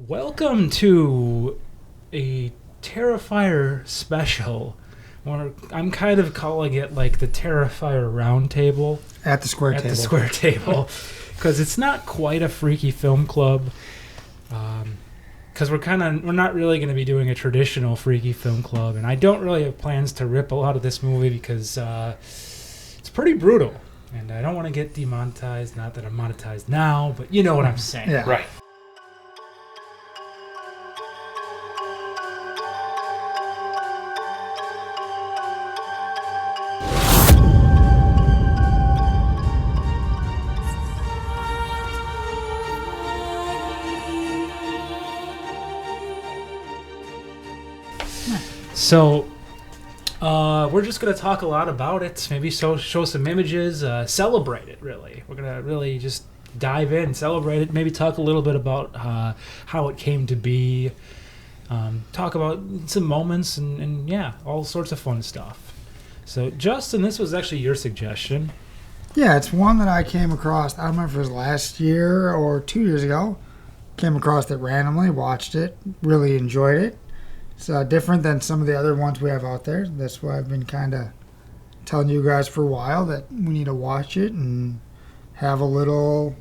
Welcome to a Terrifier special. I'm kind of calling it like the Terrifier Roundtable. At the square table. At the square table. Because it's not quite a freaky film club. Because we're not really going to be doing a traditional freaky film club. And I don't really have plans to rip a lot of this movie because it's pretty brutal. And I don't want to get demonetized. Not that I'm monetized now, but you know what I'm saying. Yeah. Right. So, we're just going to talk a lot about it, maybe show some images, celebrate it, really. We're going to really just dive in, celebrate it, maybe talk a little bit about how it came to be, talk about some moments, and yeah, all sorts of fun stuff. So, Justin, this was actually your suggestion. Yeah, it's one that I came across, I don't remember if it was last year or 2 years ago. Came across it randomly, watched it, really enjoyed it. It's different than some of the other ones we have out there. That's why I've been kind of telling you guys for a while that we need to watch it and have a little,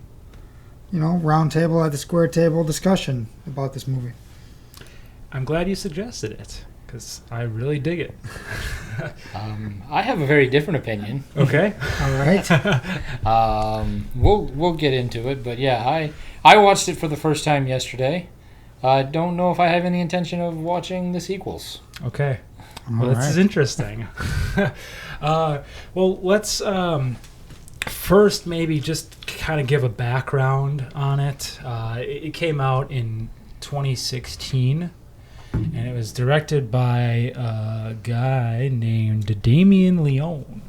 round table at the square table discussion about this movie. I'm glad you suggested it, because I really dig it. I have a very different opinion. Okay. All right. We'll get into it, but yeah, I watched it for the first time yesterday. I don't know if I have any intention of watching the sequels. Okay. Well, this is interesting. Well, let's first maybe just kind of give a background on it. It came out in 2016, and it was directed by a guy named Damien Leone.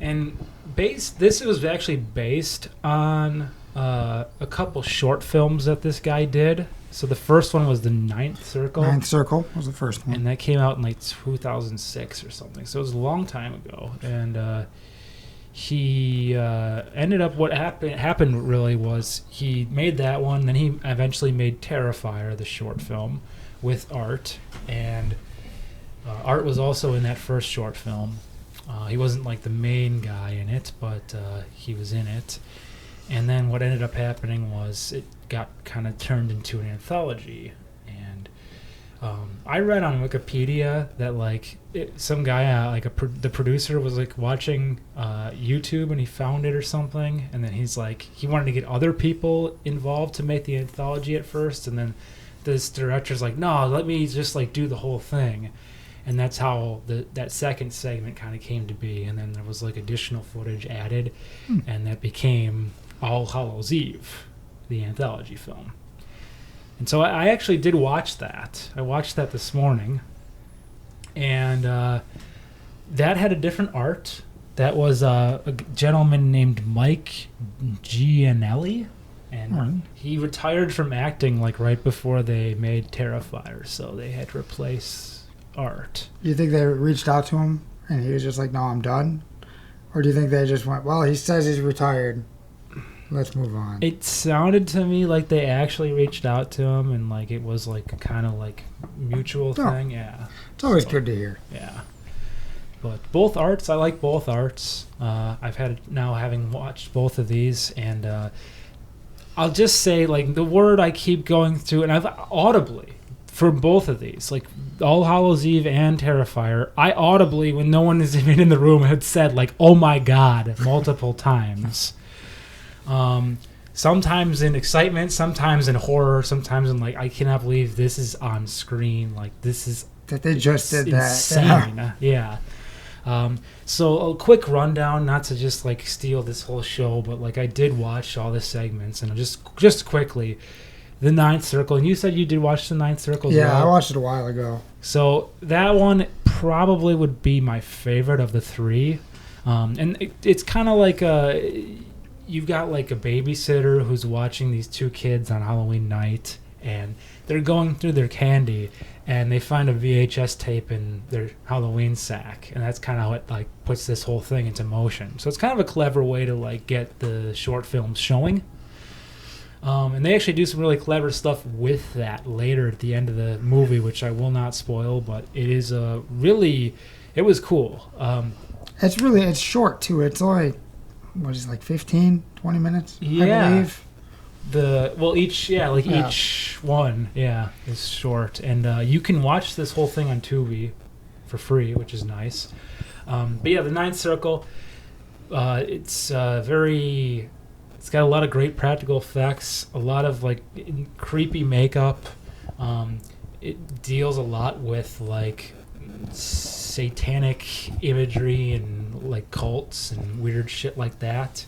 And this was actually based on a couple short films that this guy did. So the first one was The Ninth Circle. Ninth Circle was the first one. And that came out in like 2006 or something. So it was a long time ago. And he ended up, what happened really was he made that one. Then he eventually made Terrifier, the short film, with Art. And Art was also in that first short film. He wasn't like the main guy in it, but he was in it. And then what ended up happening was it got kind of turned into an anthology. And I read on Wikipedia that some guy, the producer was like watching YouTube and he found it or something. And then he's like, he wanted to get other people involved to make the anthology at first. And then this director's like, no, let me just like do the whole thing. And that's how that second segment kind of came to be. And then there was like additional footage added. And that became All Hallows Eve, the anthology film. And so I actually did watch that. I watched that this morning. And that had a different art. That was a gentleman named Mike Gianelli. And he retired from acting like right before they made Terrifier. So they had to replace Art. Do you think they reached out to him and he was just like, no, I'm done? Or do you think they just went, well, he says he's retired, let's move on? It sounded to me like they actually reached out to him and like it was like a kind of like mutual thing. Yeah. It's always good to hear. Yeah. But both arts, I like both arts. I've had now having watched both of these, and I'll just say like the word I keep going through, and I've audibly for both of these, like All Hallows Eve and Terrifier, I audibly, when no one is even in the room, had said like, "Oh my God," multiple times. Sometimes in excitement, sometimes in horror, sometimes in like, I cannot believe this is on screen. Like this is that they just did insane. that. Yeah. So a quick rundown, not to just like steal this whole show, but like I did watch all the segments, and just quickly. The Ninth Circle, and you said you did watch The Ninth Circle as well? Yeah, I watched it a while ago. So that one probably would be my favorite of the three. And it's kind of like you've got like a babysitter who's watching these two kids on Halloween night, and they're going through their candy, and they find a VHS tape in their Halloween sack, and that's kind of how it like puts this whole thing into motion. So it's kind of a clever way to like get the short films showing. And they actually do some really clever stuff with that later at the end of the movie, which I will not spoil, but it is it was cool. It's short too. It's only, what is it, like 15, 20 minutes, Yeah. I believe. Each one, is short. And you can watch this whole thing on Tubi for free, which is nice. But yeah, the Ninth Circle, it's it's got a lot of great practical effects, a lot of like creepy makeup. It deals a lot with like satanic imagery and like cults and weird shit like that.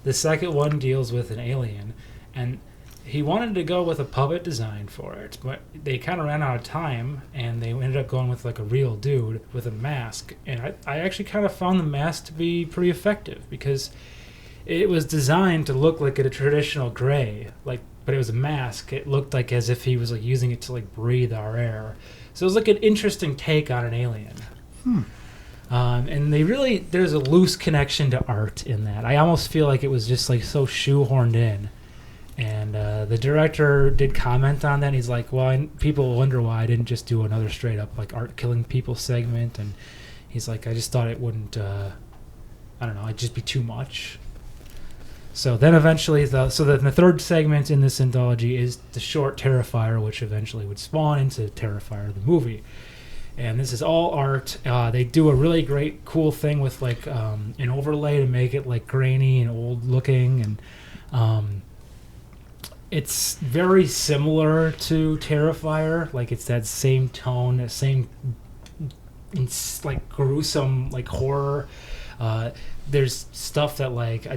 The second one deals with an alien, and he wanted to go with a puppet design for it, but they kind of ran out of time, and they ended up going with like a real dude with a mask. And I actually kind of found the mask to be pretty effective because it was designed to look like a traditional gray, but it was a mask. It looked like as if he was like using it to like breathe our air. So it was like an interesting take on an alien. And there's a loose connection to art in that. I almost feel like it was just like so shoehorned in. And the director did comment on that. And he's like, well, people wonder why I didn't just do another straight up like art killing people segment. And he's like, I just thought it wouldn't, I don't know, it'd just be too much. So then eventually, the third segment in this anthology is the short Terrifier, which eventually would spawn into Terrifier, the movie. And this is all art. They do a really great, cool thing with like an overlay to make it like grainy and old looking, and it's very similar to Terrifier. Like it's that same tone, the same like gruesome like horror. There's stuff that like I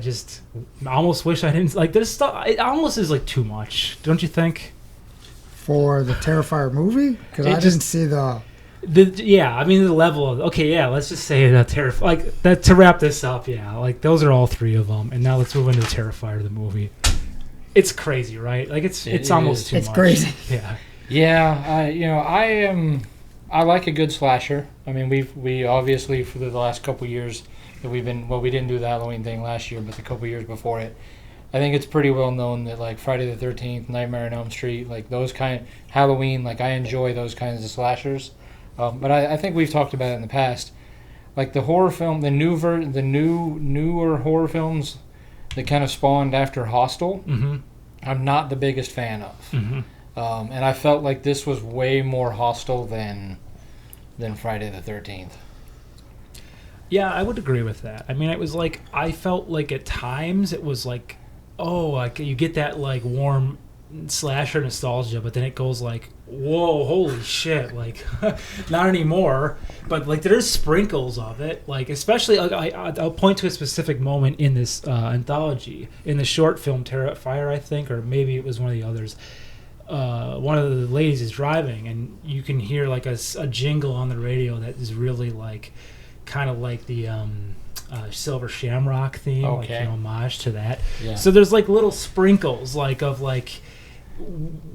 almost wish I didn't like. There's stuff. It almost is like too much, don't you think? For the Terrifier movie, because I didn't see the level of let's just say that Terrifier, like that, to wrap this up, like those are all three of them, and now let's move into Terrifier the movie. It's crazy, right? Like it's almost too much. It's crazy. I like a good slasher. I mean, we obviously for the last couple years that we didn't do the Halloween thing last year, but the couple years before it, I think it's pretty well known that like Friday the 13th, Nightmare on Elm Street, like those kind Halloween, like I enjoy those kinds of slashers. But I think we've talked about it in the past, like the horror film, the newer horror films that kind of spawned after Hostel. Mm-hmm. I'm not the biggest fan of, mm-hmm. And I felt like this was way more Hostel than Friday the 13th. Yeah, I would agree with that. I mean, it was like I felt like at times it was like, like you get that like warm slasher nostalgia, but then it goes like, whoa, holy shit, like not anymore. But like there's sprinkles of it, like especially like, I'll point to a specific moment in this anthology in the short film Terrifier, I think, or maybe it was one of the others. One of the ladies is driving, and you can hear like a jingle on the radio that is really like kind of like the Silver Shamrock theme, like an homage to that. Yeah. So there's like little sprinkles like of like,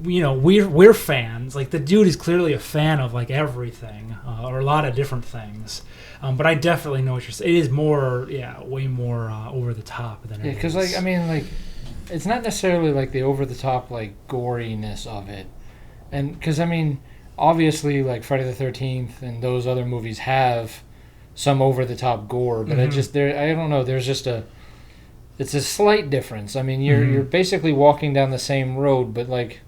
we're fans. Like the dude is clearly a fan of like everything or a lot of different things. But I definitely know what you're saying. It is more, way more over the top than it is. Because like I mean like it's not necessarily like the over the top like goriness of it, and because I mean obviously like Friday the 13th and those other movies have some over the top gore, but mm-hmm. I don't know. There's just it's a slight difference. I mean, you're basically walking down the same road, but like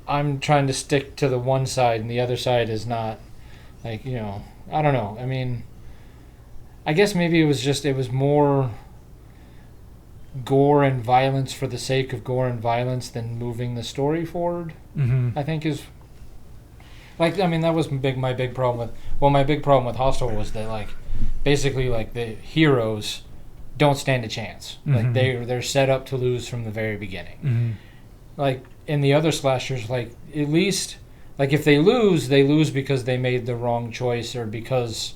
I'm trying to stick to the one side and the other side is not. Like, I don't know. I mean, I guess maybe it was more gore and violence for the sake of gore and violence than moving the story forward. Mm-hmm. I think is like, I mean, that was my big problem with Hostel was that like basically like the heroes don't stand a chance. Mm-hmm. Like they're set up to lose from the very beginning. Mm-hmm. Like in the other slashers, like at least like if they lose because they made the wrong choice or because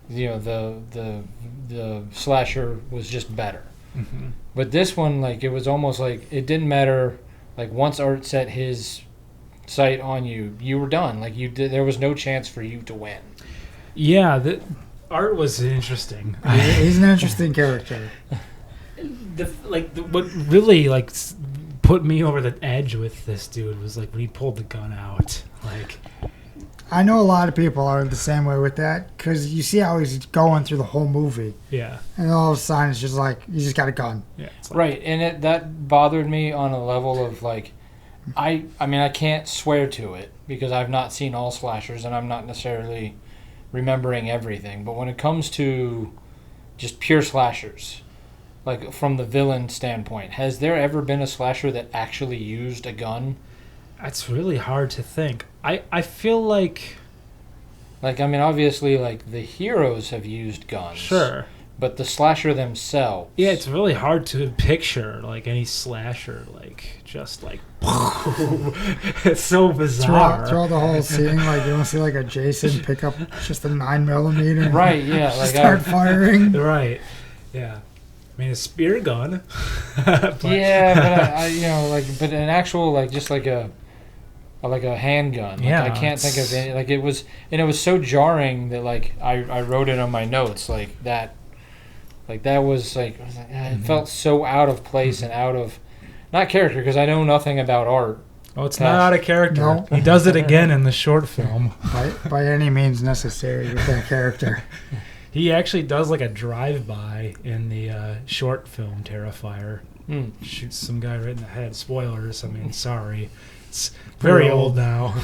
the slasher was just better. Mm-hmm. But this one, like it was almost like it didn't matter. Like once Art set his sight on you, you were done. Like there was no chance for you to win. Yeah, the Art was interesting. He's an interesting character. What really like put me over the edge with this dude was like when he pulled the gun out. Like, I know a lot of people are the same way with that because you see how he's going through the whole movie, yeah, and all of a sudden it's just like you just got a gun. yeah, it's like, Right, and that bothered me on a level of like, I mean I can't swear to it because I've not seen all slashers and I'm not necessarily remembering everything. But when it comes to just pure slashers, like from the villain standpoint, has there ever been a slasher that actually used a gun? It's really hard to think. I feel like Like, I mean, obviously, like, the heroes have used guns. sure. But the slasher themselves. Yeah, it's really hard to picture like any slasher like just like it's so bizarre. Throughout the whole scene, like you don't see like a Jason pick up just a 9mm and Right, yeah. Like, start firing. Right. Yeah. I mean a spear gun. But- yeah, but I, you know, like, but an actual, like, just like a handgun. Like, Yeah, I can't think of any. Like, it was so jarring that, like, I wrote it on my notes, like, that was, like, I was like, it felt so out of place and out of, not character, because I know nothing about art. Oh, it's not out of character. No. He does it again in the short film. By any means necessary with that character. He actually does like a drive-by in the short film Terrifier. Hmm. Shoots some guy right in the head. Spoilers. I mean, sorry. It's very old now.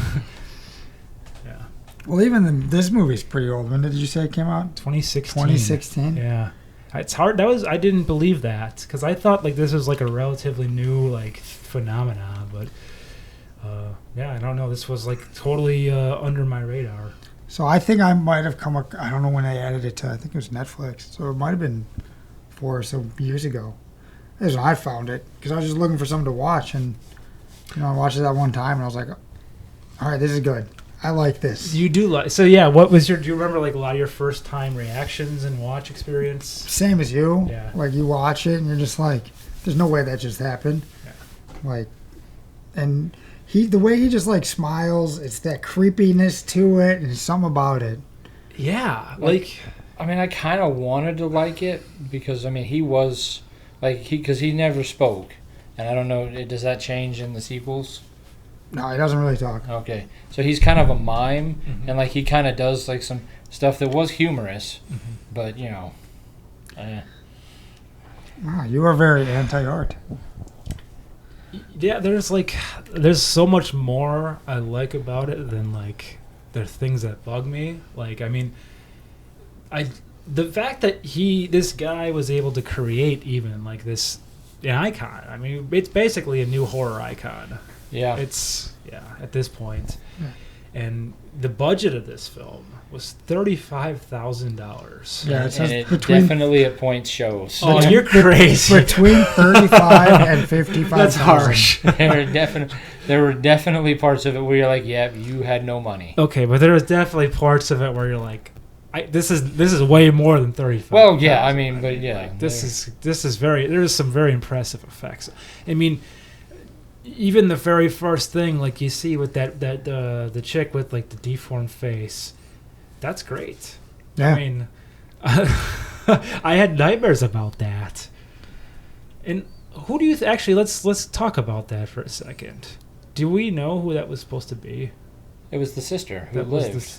Yeah. Well, even this movie's pretty old. When did you say it came out? 2016. 2016. Yeah. It's hard. I didn't believe that because I thought like this was like a relatively new like phenomena, but yeah, I don't know. This was like totally under my radar. So I think I might have I don't know when they added it to. I think it was Netflix. So it might have been 4 or so years ago. That's when I found it because I was just looking for something to watch, and I watched it that one time, and I was like, "All right, this is good. I like this." You do like so yeah. What was do you remember like a lot of your first time reactions and watch experience? Same as you. Yeah. Like you watch it, and you're just like, "There's no way that just happened." Yeah. Like, and the way he just like smiles, it's that creepiness to it, and something about it. Yeah, like I mean, I kind of wanted to like it because, I mean, he was, like, because he never spoke. And I don't know, does that change in the sequels? No, he doesn't really talk. Okay. So he's kind of a mime, Mhm. and, like, he kind of does, like, some stuff that was humorous, but, you know. Wow, you are very anti-art. yeah, there's so much more I like about it than like there's things that bug me. Like I mean, the fact that this guy was able to create even like this an icon. I mean, it's basically a new horror icon. Yeah. It's at this point. Yeah. And the budget of this film was $35,000. Yeah, it says And it between definitely at points shows. Oh, you're crazy. between 35 and 55. That's harsh. There were definitely parts of it where you're like, yeah, you had no money. Okay, but there was definitely parts of it where you're like, this is way more than 35. Well, yeah, I mean, but yeah. Like, this is there's some very impressive effects. I mean, even the very first thing, like you see with that the chick with like the deformed face, that's great. Yeah. I mean, I had nightmares about that. And who do you actually? Let's talk about that for a second. Do we know who that was supposed to be? It was the sister who That was lived.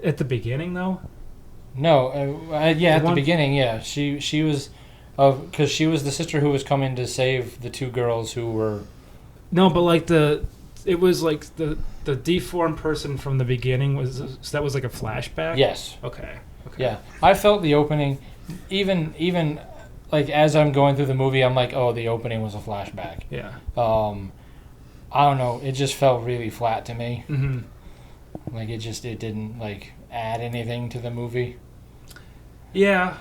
at the beginning, though. No, yeah, at the one- beginning, yeah. She was, because she was the sister who was coming to save the two girls who were. No, but like it was like the deformed person from the beginning so that was like a flashback. Yes. Okay. Yeah, I felt the opening, even like as I'm going through the movie, I'm like, oh, the opening was a flashback. Yeah. I don't know. It just felt really flat to me. Mm-hmm. Like it didn't like add anything to the movie. Yeah.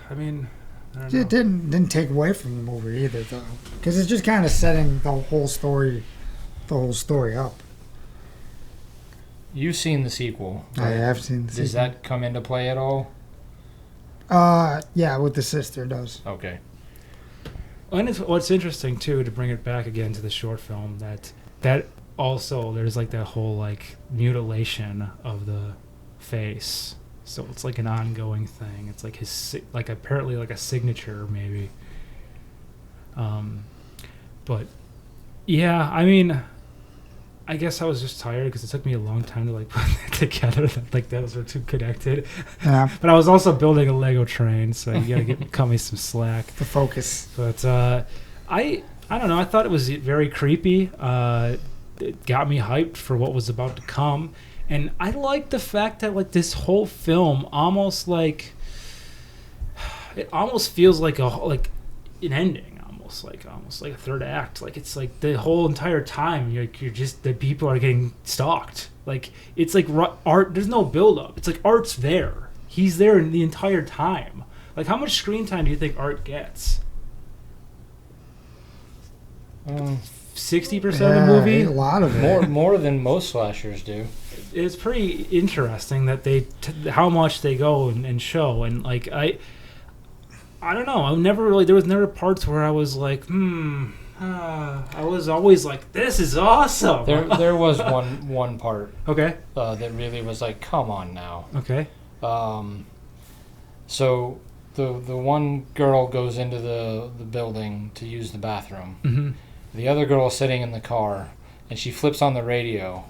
I mean, I don't know. It didn't take away from the movie either, though, because it's just kind of setting the whole story up. You've seen the sequel. I have seen the Does that come into play at all? Yeah, with the sister does. Okay. And what's interesting too, to bring it back again to the short film, that also there's like that whole like mutilation of the face, so it's like an ongoing thing. It's like his like apparently like a signature maybe. But Yeah, I mean, I guess I was just tired because it took me a long time to like put it together. That, like those were too connected. Yeah, But I was also building a Lego train, so you gotta cut me some slack. the focus. But I don't know. I thought it was very creepy. It got me hyped for what was about to come, and I like the fact that like this whole film almost like it almost feels like an ending, almost like a third act. Like it's like the whole entire time you're just the people are getting stalked. Like it's like art. There's no build up. It's like Art's there. He's there the entire time. Like how much screen time do you think Art gets? 60% of the movie. A lot of it. More than most slashers do. It's pretty interesting that how much they go and show, and like I don't know. There was never parts where I was like, I was always like, this is awesome. There was one part Okay. that really was like, come on now. Okay. So the one girl goes into the building to use the bathroom. Mm-hmm. The other girl is sitting in the car, and she flips on the radio,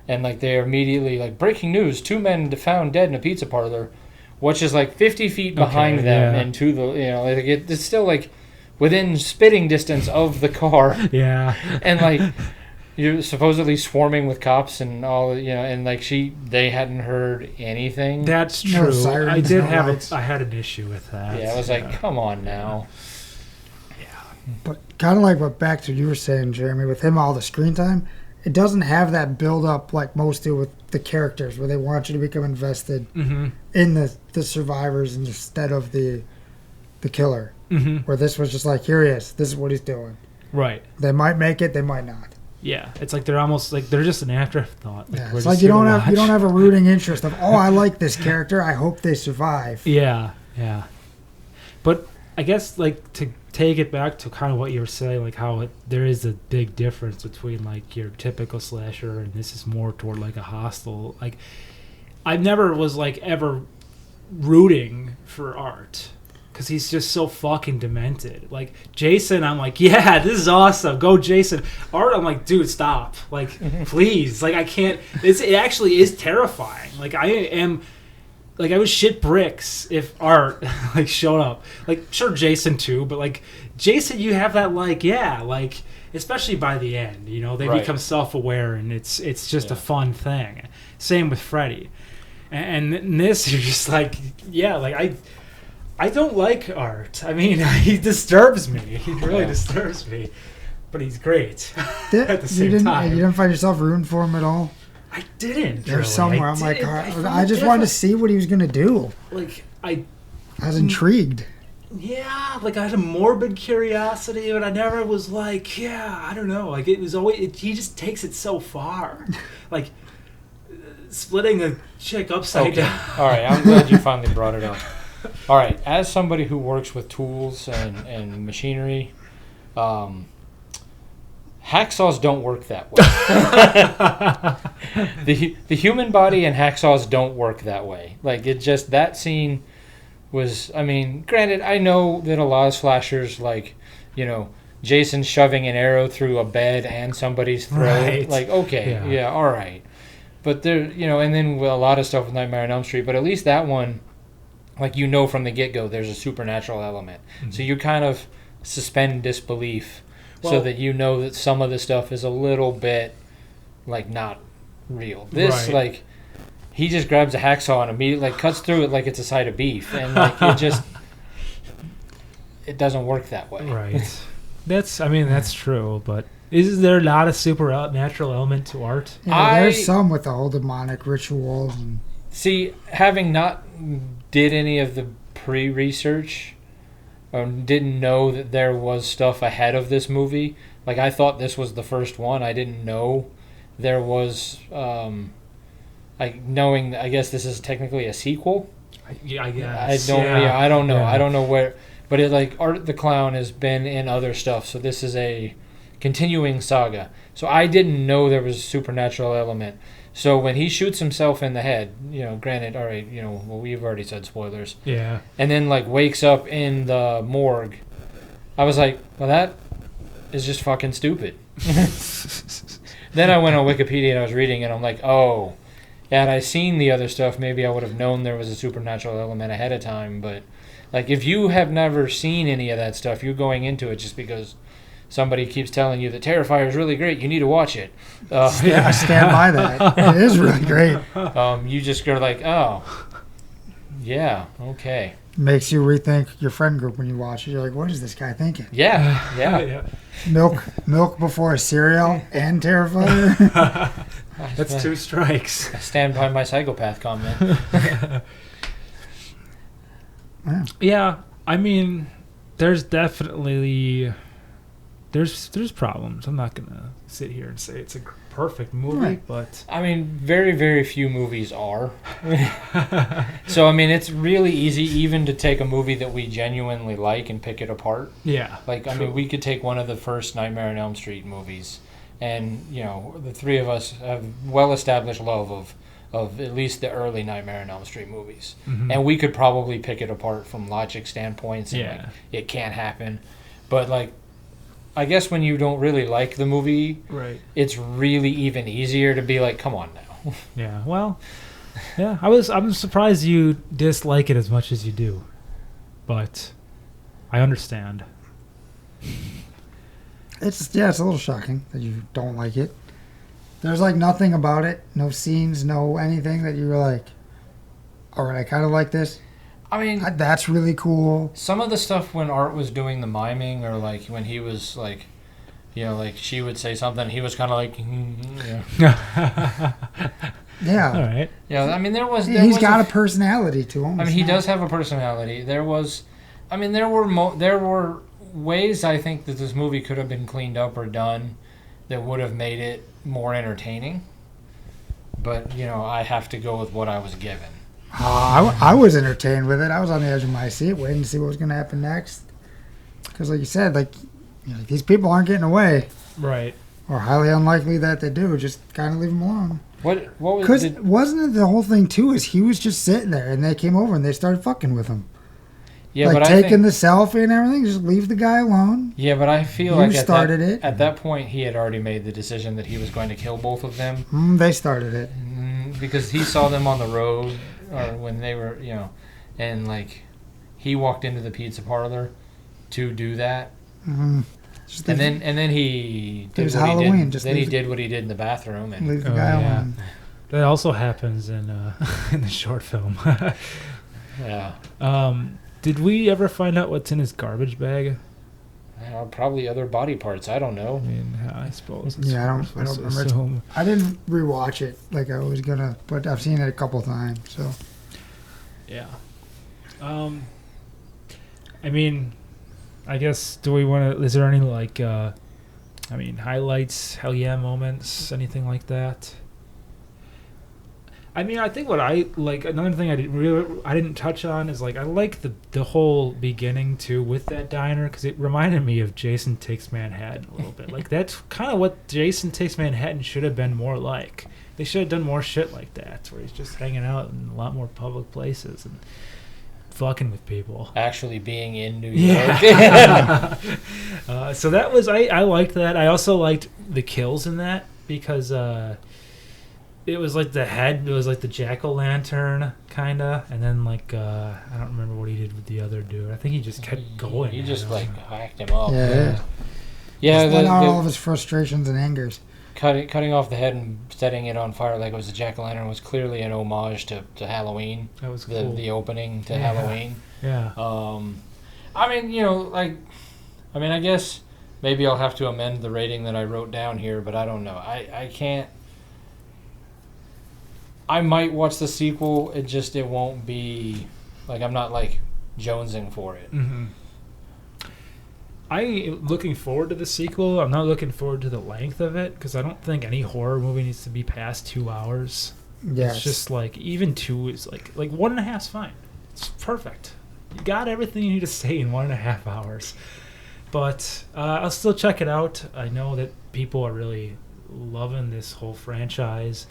and like they're immediately like, breaking news: 2 men found dead in a pizza parlor, which is like 50 feet behind them, and to the like it's still like within spitting distance of the car. Yeah. And like you're supposedly swarming with cops and all, and like they hadn't heard anything. That's true. No sirens, no lights. I had an issue with that. Yeah, I was like, come on now. But kind of like what back to you were saying, Jeremy, with him all the screen time, it doesn't have that build up like most do with the characters, where they want you to become invested in the survivors instead of the killer. Mm-hmm. Where this was just like, here he is, this is what he's doing. Right. They might make it, they might not. Yeah, it's like they're almost like they're just an afterthought. Like, Yeah, it's like you don't have a rooting interest of, I like this character, I hope they survive. Yeah, yeah. But I guess like to take it back to kind of what you were saying, like how there is a big difference between like your typical slasher and this is more toward like a hostile. Like I never was like ever rooting for Art because he's just so fucking demented. Like Jason, I'm like, yeah, this is awesome, go Jason. Art, I'm like, dude, stop, like please, like I can't. It actually is terrifying. Like I am. Like, I would shit bricks if Art, like, showed up. Like, sure, Jason, too, but, like, Jason, you have that, like, yeah, like, especially by the end, they Right. become self-aware, and it's just a fun thing. Same with Freddy. And in this, you're just like, yeah, like, I don't like Art. I mean, he disturbs me. He really disturbs me. But he's great at the same time. You didn't find yourself rooting for him at all? I didn't. There's really. somewhere I'm like, I just wanted to see what he was going to do. Like, I was intrigued. Yeah, like I had a morbid curiosity, but I never was like, I don't know. Like it was always, he just takes it so far. Like splitting a chick upside down. All right, I'm glad you finally brought it up. All right, as somebody who works with tools and machinery, hacksaws don't work that way. The human body and hacksaws don't work that way. Like it just, that scene was, I mean, granted, I know that a lot of slashers, like, Jason shoving an arrow through a bed and somebody's throat. Right. Like, okay, yeah, all right. But there, and then a lot of stuff with Nightmare on Elm Street, but at least that one, like, from the get-go, there's a supernatural element. Mm-hmm. So you kind of suspend disbelief so that that some of the stuff is a little bit, like, not real. This, right. like, he just grabs a hacksaw and immediately, like, cuts through it like it's a side of beef. And, like, it just, it doesn't work that way. Right. That's true, but is there not a supernatural element to Art? Yeah, there's some with the whole demonic rituals. And see, having not did any of the pre-research, or didn't know that there was stuff ahead of this movie. Like, I thought this was the first one. I didn't know there was, knowing, I guess this is technically a sequel. I guess. I don't know. Yeah. I don't know where, but it, like, Art the Clown has been in other stuff, so this is a continuing saga. So I didn't know there was a supernatural element. So when he shoots himself in the head, granted, all right, we've already said spoilers. Yeah. And then, like, wakes up in the morgue. I was like, well, that is just fucking stupid. Then I went on Wikipedia and I was reading, and I'm like, oh, had I seen the other stuff, maybe I would have known there was a supernatural element ahead of time. But like, if you have never seen any of that stuff, you're going into it just because somebody keeps telling you that Terrifier is really great. You need to watch it. Yeah, I stand by that. It is really great. You just go like, oh, yeah, okay. Makes you rethink your friend group when you watch it. You're like, what is this guy thinking? Yeah. Milk before a cereal and Terrifier. That's 2 strikes. I stand by my psychopath comment. Yeah. Yeah, I mean, there's definitely there's problems. I'm not gonna sit here and say it's a perfect movie, Right. but I mean, very, very few movies are. So, I mean, it's really easy even to take a movie that we genuinely like and pick it apart. yeah, Like, I mean, we could take one of the first Nightmare on Elm Street movies, and, you know, the three of us have well-established love of at least the early Nightmare on Elm Street movies. Mhm. And we could probably pick it apart from logic standpoints. And, Yeah. like, it can't happen. But, like, I guess when you don't really like the movie, right. it's really even easier to be like, come on now. Yeah, well, yeah, I'm surprised you dislike it as much as you do, but I understand. It's a little shocking that you don't like it. There's like nothing about it, no scenes, no anything that you were like, all right, I kind of like this. I mean, That's really cool. some of the stuff when Art was doing the miming, or like when he was like, you know, like she would say something, he was kind of like, yeah. Yeah. All right. Yeah, I mean, there was He's got a personality to him. I mean, he does have a personality. There was, I mean, there were ways I think that this movie could have been cleaned up or done that would have made it more entertaining. But, you know, I have to go with what I was given. I was entertained with it. I was on the edge of my seat waiting to see what was going to happen next. Because like you said, these people aren't getting away. Right. Or highly unlikely that they do. Just kind of leave them alone. What was Because wasn't it the whole thing, too, is he was just sitting there and they came over and they started fucking with him. Yeah, like but taking I think, the selfie and everything. Just leave the guy alone. yeah, but I feel You like started it. at that point he had already made the decision that he was going to kill both of them. They started it. Because he saw them on the road, or when they were, you know, and like he walked into the pizza parlor to do that, And then he It did was what Halloween, he did. just Then he leave- did what he did in the bathroom, and leave the Oh, guy yeah. alone. That also happens in in the short film. yeah, Did we ever find out what's in his garbage bag? probably other body parts. I don't I know. mean, I suppose. Yeah, I don't supposed to remember. assume. I didn't rewatch it like I was gonna, but I've seen it a couple times. So Yeah. I mean, I guess, do we want to, is there any like, highlights, hell yeah moments, anything like that? I mean, I think what I like, another thing I didn't touch on is like, I like the whole beginning too with that diner, because it reminded me of Jason Takes Manhattan a little bit. Like, that's kind of what Jason Takes Manhattan should have been more like. They should have done more shit like that, where he's just hanging out in a lot more public places and fucking with people. Actually, being in New York. Yeah. So that was, I liked that. I also liked the kills in that, because it was like the head, it was like the jack-o'-lantern kind of, and then like I don't remember what he did with the other dude. I think he just kept going. He just at like him. hacked him up. yeah, Yeah, just let out all the of his frustrations and angers. cutting off the head and setting it on fire like it was a jack-o'-lantern was clearly an homage to Halloween. That was cool. The opening to Yeah. Halloween. Yeah. I mean, you know, like, I mean, I guess maybe I'll have to amend the rating that I wrote down here, but I don't know. I can't. I might watch the sequel. It won't be like, I'm not like jonesing for it. Mm-hmm. I'm looking forward to the sequel. I'm not looking forward to the length of it, because I don't think any horror movie needs to be past 2 hours. Yes. It's just like, even 2 is like 1.5 is fine. It's perfect. You got everything you need to say in 1.5 hours. But I'll still check it out. I know that people are really loving this whole franchise.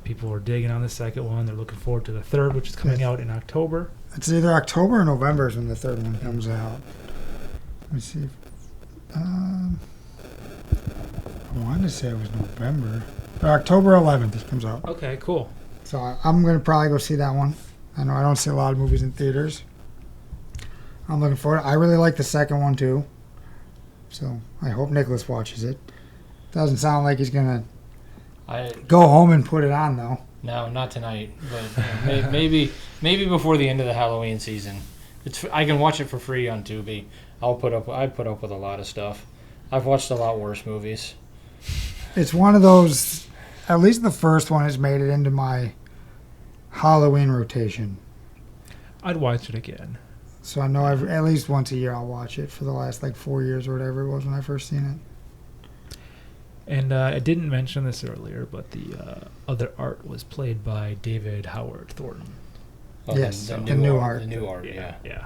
People are digging on the second one. They're looking forward to the third, which is coming out in October. It's either October or November is when the third one comes out. Let me see. wanted to say it was November. October 11th it comes out. Okay, cool. So I'm going to probably go see that one. I know I don't see a lot of movies in theaters. I'm looking forward. I really like the second one too. So I hope Nicholas watches it. Doesn't sound like he's going to go home and put it on though. No, not tonight, but maybe before the end of the Halloween season. I can watch it for free on Tubi. I put up with a lot of stuff. I've watched a lot worse movies. It's one of those. At least the first one has made it into my Halloween rotation. I'd watch it again. So I know at least once a year I'll watch it for the last 4 years or whatever it was when I first seen it. And I didn't mention this earlier, but the other art was played by David Howard Thornton. Well, yes, the new art. The new art, yeah. Yeah.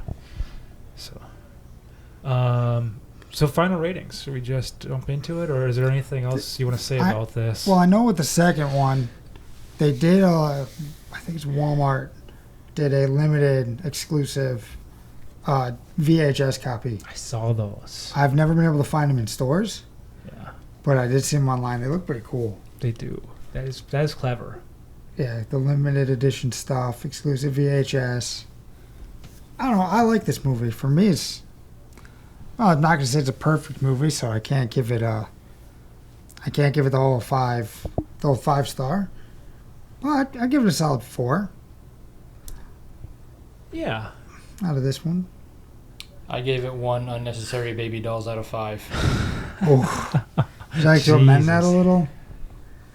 So final ratings. Should we just jump into it, or is there anything else you want to say about this? Well, I know with the second one, they did, I think it's Walmart, did a limited exclusive VHS copy. I saw those. I've never been able to find them in stores, Yeah, but I did see them online. They look pretty cool. they do. That is clever. Yeah, the limited edition stuff, exclusive VHS. I don't know. I like this movie. For me, it's... Well, I'm not going to say it's a perfect movie, so I can't give it the whole 5 star. But I give it a solid 4 Yeah. out of this one. I gave it 1 unnecessary baby dolls out of 5. Oh, would you like to amend that a Jesus. little?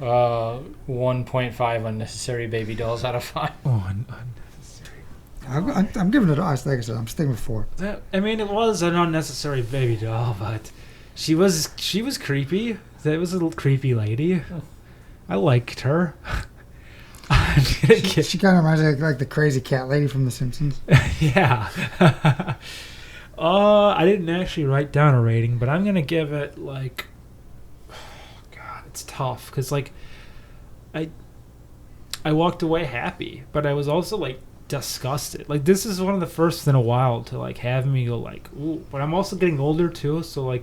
1.5 unnecessary baby dolls out of 5. Oh, unnecessary. I'm giving it. Like I said, I'm sticking with 4. I mean, it was an unnecessary baby doll, but she was creepy. That was a little creepy lady. I liked her. I'm gonna give, She kind of reminds me of like the crazy cat lady from The Simpsons. yeah. I didn't actually write down a rating, but I'm gonna give it God, it's tough because I walked away happy, but I was also disgusted. This is one of the first in a while to have me go ooh. But I'm also getting older too, so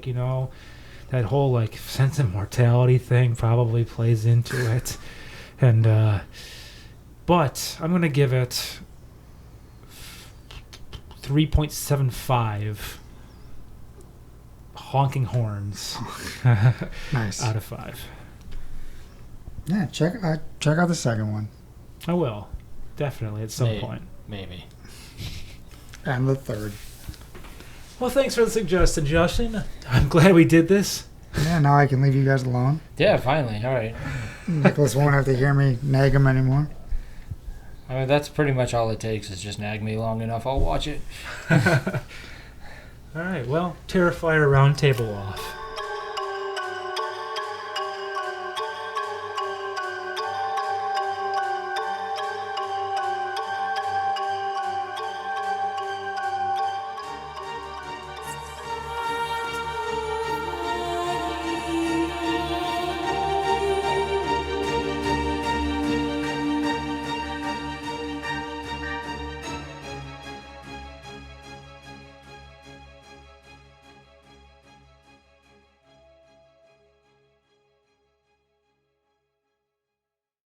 that whole sense of mortality thing probably plays into it, and but I'm gonna give it 3.75 honking horns Nice. out of 5. Yeah, check out the second one I will definitely at some point. Maybe. and the third. Well, thanks for the suggestion, Justin. I'm glad we did this. Yeah, now I can leave you guys alone. Yeah, finally. All right. Nicholas won't have to hear me nag him anymore. I mean, that's pretty much all it takes is just nag me long enough. I'll watch it. All right, well, Terrifier Roundtable off.